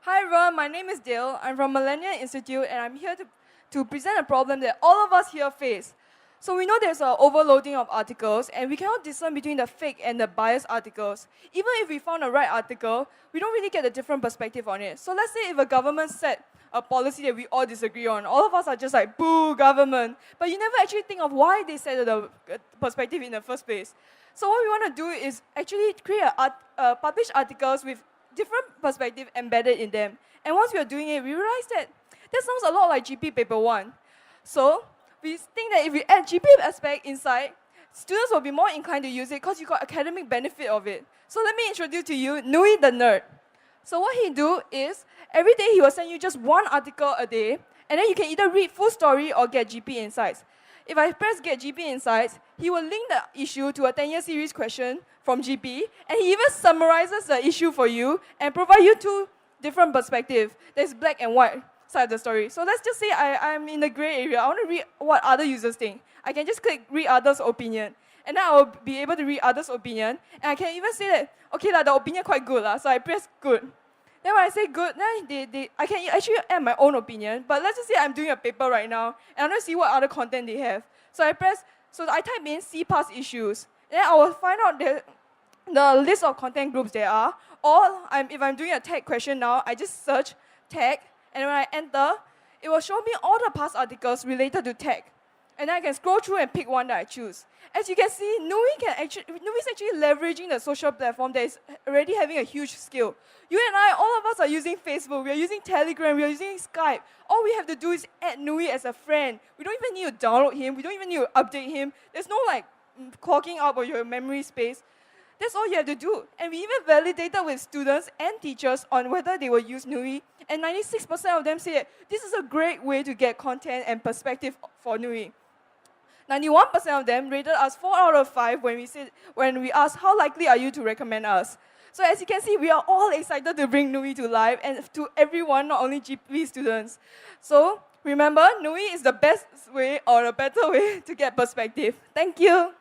Hi everyone, my name is Dale. I'm from Millennium Institute and I'm here to present a problem that all of us here face. So we know there's an overloading of articles and we cannot discern between the fake and the biased articles. Even if we found the right article, we don't really get a different perspective on it. So let's say if a government set a policy that we all disagree on, all of us are just like, boo, government. But you never actually think of why they set the perspective in the first place. So what we want to do is actually create publish articles with different perspective embedded in them. And once we are doing it, we realize that sounds a lot like GP paper 1. So we think that if we add GP aspect inside, students will be more inclined to use it because you got academic benefit of it. So let me introduce to you Nooey the nerd. So what he do is, every day he will send you just one article a day, and then you can either read full story or get GP insights. If I press get GP insights, he will link the issue to a 10-year series question from GP, and he even summarizes the issue for you and provide you two different perspectives. There's black and white side of the story. So let's just say I'm in the gray area. I want to read what other users think. I can just click read others' opinion, and then I will be able to read others' opinion, and I can even say that, okay, the opinion quite good, so I press good. Then when I say good, then I can actually add my own opinion, but let's just say I'm doing a paper right now, and I want to see what other content they have. So I type in C past issues, then I will find out the list of content groups there are, or if I'm doing a tag question now, I just search tag, and when I enter, it will show me all the past articles related to tag. And then I can scroll through and pick one that I choose. As you can see, Nooey is actually leveraging the social platform that is already having a huge scale. You and I, all of us are using Facebook, we are using Telegram, we are using Skype. All we have to do is add Nooey as a friend. We don't even need to download him, we don't even need to update him. There's no clogging up of your memory space. That's all you have to do. And we even validated with students and teachers on whether they will use Nooey. And 96% of them say this is a great way to get content and perspective for Nooey. 91% of them rated us 4 out of 5 when we asked how likely are you to recommend us. So as you can see, we are all excited to bring Nooey to life and to everyone, not only GP students. So remember, Nooey is the best way or a better way to get perspective. Thank you.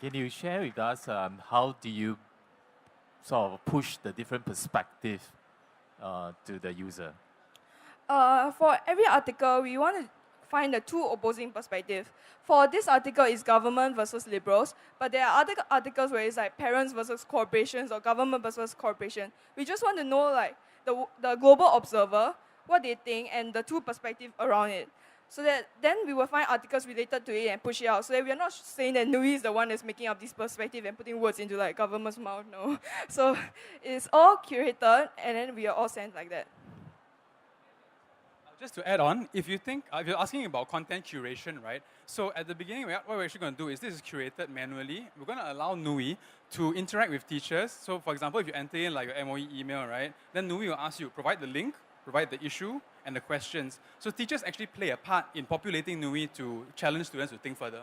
Can you share with us how do you sort of push the different perspective to the user? For every article, we want to find the two opposing perspectives. For this article, it's government versus liberals, but there are other articles where it's like parents versus corporations or government versus corporation. We just want to know the global observer, what they think, and the two perspectives around it. So that then we will find articles related to it and push it out. So that we are not saying that Nooey is the one that's making up this perspective and putting words into government's mouth, no. So it's all curated and then we are all sent like that. Just to add on, if you're asking about content curation, right? So at the beginning, what we're actually going to do is this is curated manually. We're going to allow Nooey to interact with teachers. So for example, if you enter in your MOE email, right? Then Nooey will ask you, provide the link, provide the issue, and the questions. So teachers actually play a part in populating Nooey to challenge students to think further.